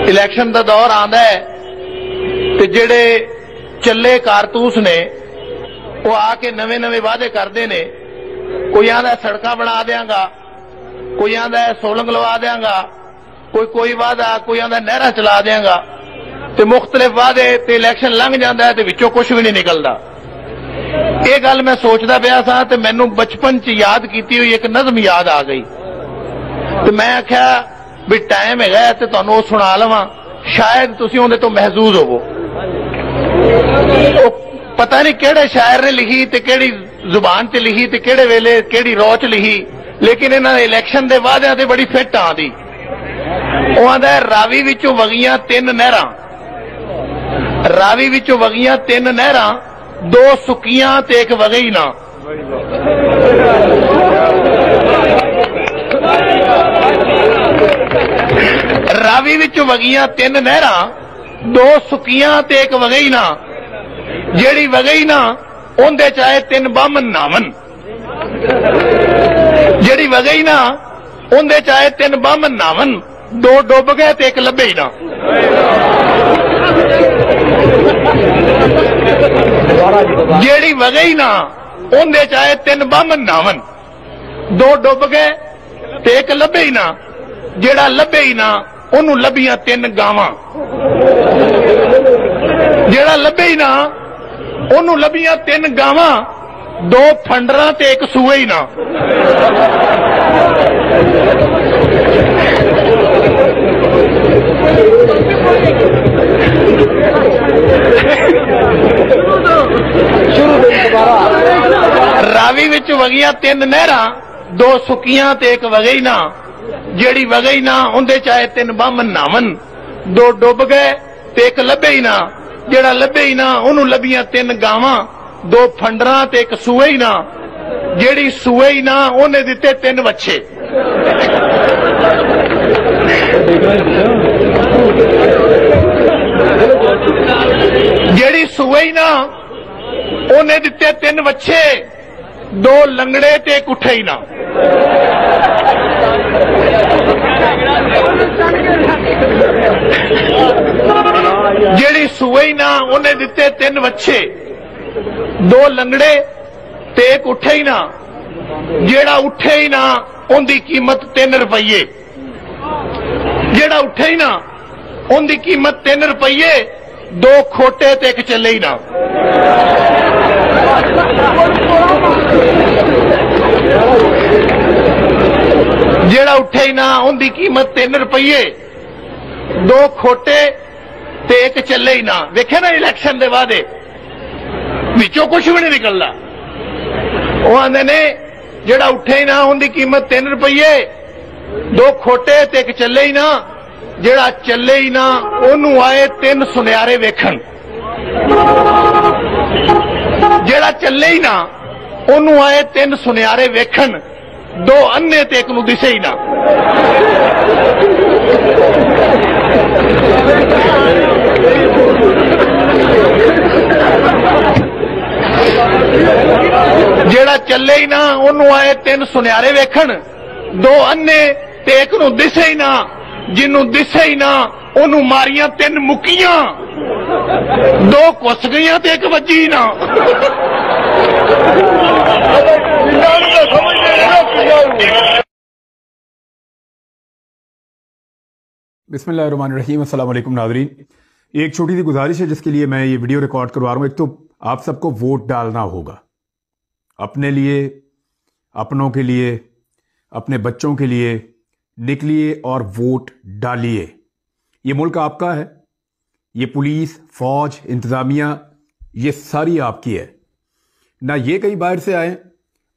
Election का दौर आंदा है ते जेड़े चले कारतूस ने वो आके नवे नवे वादे करते ने। कोई आंदा सड़कां बना देंगा, कोई आंदा सोलंग लवा देंगा, कोई वादा, कोई आंदा नहरां चला देंगा, ते मुख्तलिफ वादे ते इलैक्शन लंघ जाता है ते विचों कुछ भी नहीं निकलता। ये गल मैं सोचता पाया सा ते मैनू बचपन च याद की हुई एक नज़म याद आ गई ते मैं आख्या भी टाइम है ते तुहानू वो सुना लवां, शायद तुसीं उहदे तो महजूज होवो। पता नहीं किहड़े शायर ने लिखी ते किहड़ी जुबान च लिखी ते किहड़े वेले किहड़ी रौ च लिखी, लेकिन इन्हां दे इलैक्शन दे वादियां ते बड़ी फिट आंदी। वो आंदा रावी विचों वगियां तीन नहरां, रावी विचों वगियां तीन नहरां, दो सुकियां ते एक वगई ना। रावी विचों वगियां तीन नहरां, दो सुकियां ते एक वगई ना। जेड़ी वगई ना उहदे च आए तीन बामन नावन, जेड़ी वगई ना उहदे च आए तीन बामन नावन, दो डुब गए ते एक लभे ही ना। जेड़ी वगई ना उहदे च आए तीन बामन नावन, दो डुब गए ते एक लभे ही ना। जेड़ा लभे ही ना उन्हों लभियां तीन गावां, जेड़ा लभे ही ना उन्हों लभियां तीन गावां, दो फंडरां ते एक सूए ही ना। रावी विच वगियां तीन नहरां, दो सुकियां ते एक वगई ना। जेड़ी वगई ना उहदे च आए तीन बामन नावन, दो डुब गए ते एक लभे ही ना। जेड़ा लभे ही ना उन्हों लभियां तीन गावां, दो फंडरां ते एक सूए ही ना। जेड़ी सूए ही ना उन्हें दिते तीन बच्चे। जेड़ी सूए ही ना उन्हें दिते तीन बच्चे, दो लंगड़े ते एक उठे ही ना। जेड़ी सूए ही ना उन्हें दिते तीन बच्चे, दो लंगड़े ते एक उठे ही ना। जेड़ा उठे ही ना उनकी कीमत 3 रुपये, जेड़ा उठे ही ना उनकी कीमत 3 रुपये, दो खोटे ते एक चले ही ना। जेड़ा उठे ही ना उनकी कीमत 3 रुपये, दो खोटे ते एक चले ही ना। वेखे ना इलैक्शन दे वादे विचों कुछ भी नहीं निकलता। वो आंदे ने जेड़ा उठे ही ना उनकी कीमत 3 रुपये, दो खोटे ते एक चले ही ना। जेड़ा चले ही ना उन्होंने आए 3 सुनियारे वेखण, जेड़ा चले ही ना उन्होंने आए 3 सुनियारे वेखण, दो अन्ने ते एक नूं दिसे ही ना। जेड़ा चले ही ना उन्होंने आए 3 सुनियारे वेखण, दो अन्ने ते एक नूं दिसे ही ना। जिन्हों दिसे ही ना उन्होंने मारियां 3 मुक्कियां, दो घुस गईयां ते एक वजी ना। बिस्मिल्लाहिर्रहमानिर्रहीम, अस्सलाम वालेकुम नाज़रीन। एक छोटी सी गुजारिश है जिसके लिए मैं ये वीडियो रिकॉर्ड करवा रहा हूँ। एक तो आप सबको वोट डालना होगा, अपने लिए, अपनों के लिए, अपने बच्चों के लिए निकलिए और वोट डालिए। ये मुल्क आपका है, ये पुलिस, फौज, इंतजामिया ये सारी आपकी है। ना ये कहीं बाहर से आए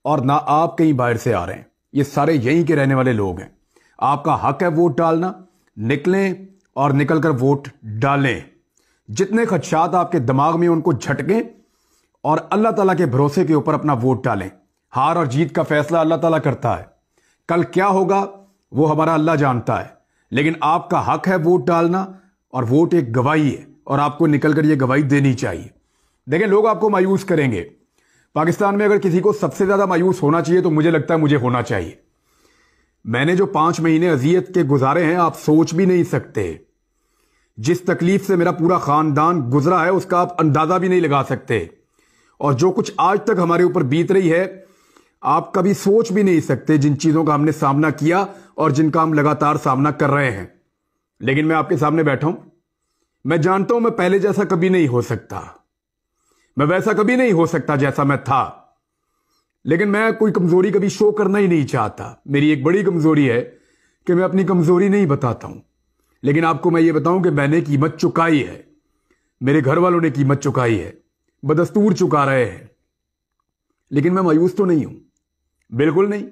और ना आप कहीं बाहर से आ रहे हैं, ये सारे यहीं के रहने वाले लोग हैं। आपका हक है वोट डालना। निकलें और निकलकर वोट डालें। जितने खदशात आपके दिमाग में उनको झटकें और अल्लाह ताला के भरोसे के ऊपर अपना वोट डालें। हार और जीत का फैसला अल्लाह ताला करता है। कल क्या होगा वो हमारा अल्लाह जानता है, लेकिन आपका हक है वोट डालना और वोट एक गवाही है और आपको निकलकर यह गवाही देनी चाहिए। देखें, लोग आपको मायूस करेंगे। पाकिस्तान में अगर किसी को सबसे ज्यादा मायूस होना चाहिए तो मुझे लगता है मुझे होना चाहिए। मैंने जो 5 महीने अजियत के गुजारे हैं आप सोच भी नहीं सकते। जिस तकलीफ से मेरा पूरा खानदान गुजरा है उसका आप अंदाजा भी नहीं लगा सकते। और जो कुछ आज तक हमारे ऊपर बीत रही है आप कभी सोच भी नहीं सकते, जिन चीजों का हमने सामना किया और जिनका हम लगातार सामना कर रहे हैं। लेकिन मैं आपके सामने बैठा हूं, मैं जानता हूं मैं पहले जैसा कभी नहीं हो सकता, मैं वैसा कभी नहीं हो सकता जैसा मैं था। लेकिन मैं कोई कमजोरी कभी शो करना ही नहीं चाहता। मेरी एक बड़ी कमजोरी है कि मैं अपनी कमजोरी नहीं बताता हूं। लेकिन आपको मैं ये बताऊं कि मैंने कीमत चुकाई है, मेरे घर वालों ने कीमत चुकाई है, बदस्तूर चुका रहे हैं। लेकिन मैं मायूस तो नहीं हूं, बिल्कुल नहीं।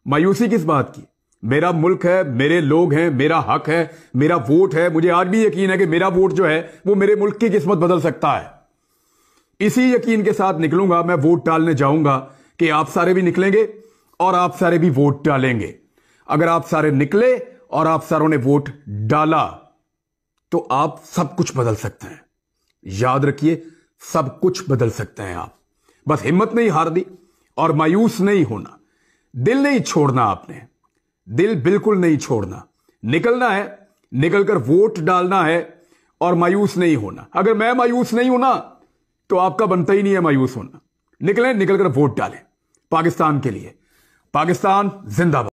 मायूसी किस बात की? मेरा मुल्क है, मेरे लोग हैं, मेरा हक है, मेरा वोट है। मुझे आज भी यकीन है कि मेरा वोट जो है वो मेरे मुल्क की किस्मत बदल सकता है। इसी यकीन के साथ निकलूंगा, मैं वोट डालने जाऊंगा कि आप सारे भी निकलेंगे और आप सारे भी वोट डालेंगे। अगर आप सारे निकले और आप सारों ने वोट डाला तो आप सब कुछ बदल सकते हैं। याद रखिए, सब कुछ बदल सकते हैं आप। बस हिम्मत नहीं हारनी और मायूस नहीं होना, दिल नहीं छोड़ना। आपने दिल बिल्कुल नहीं छोड़ना, निकलना है, निकलकर वोट डालना है और मायूस नहीं होना। अगर मैं मायूस नहीं होना तो आपका बनता ही नहीं है मायूस होना। निकलें, निकलकर वोट डालें पाकिस्तान के लिए। पाकिस्तान जिंदाबाद।